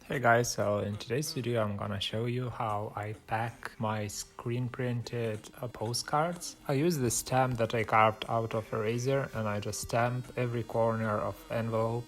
Hey guys, so in today's video I'm gonna show you how I pack my screen printed postcards. I use this stamp that I carved out of eraser and I just stamp every corner of envelope.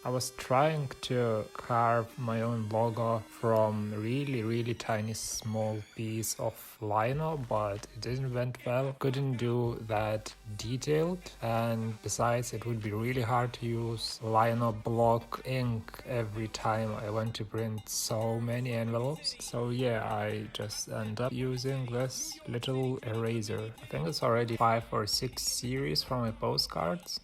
I was trying to carve my own logo from really tiny small piece of lino, but it didn't went well. Couldn't do that detailed, and besides it would be really hard to use lino block ink every time I want to print so many envelopes. So yeah, I just end up using this little eraser. I think it's already 5 or 6 series from my postcards.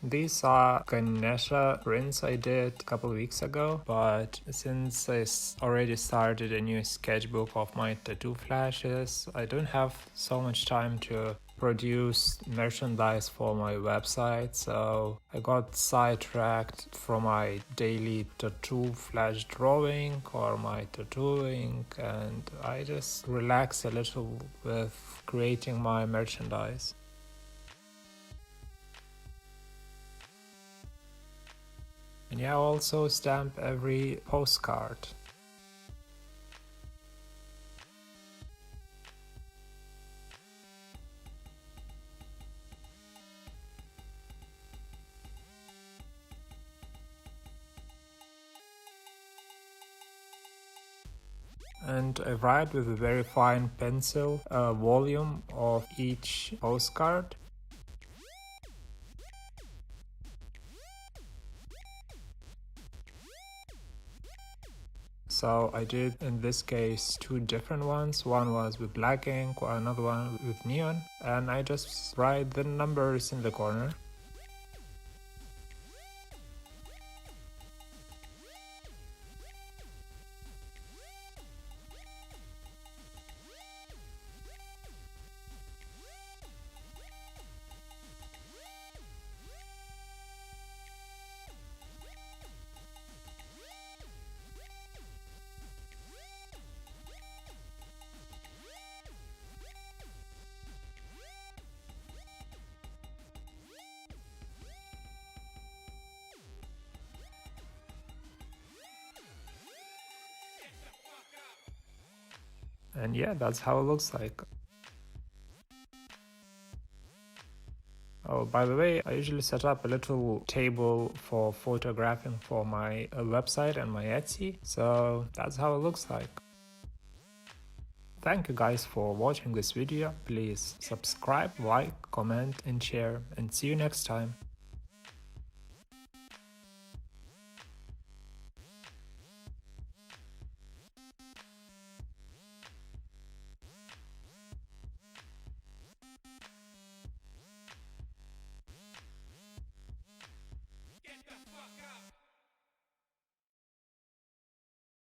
These are Ganesha prints I did a couple weeks ago, but since I already started a new sketchbook of my tattoo flashes, I don't have so much time to produce merchandise for my website, so I got sidetracked from my daily tattoo flash drawing or my tattooing, and I just relax a little with creating my merchandise. And yeah, I also stamp every postcard. And I write with a very fine pencil a volume of each postcard. So I did in this case 2 different ones. One was with black ink, another one with neon, and I just write the numbers in the corner. And yeah, that's how it looks like. Oh, by the way, I usually set up a little table for photographing for my website and my Etsy, so that's how it looks like. Thank you guys for watching this video. Please subscribe, like, comment and share, and see you next time.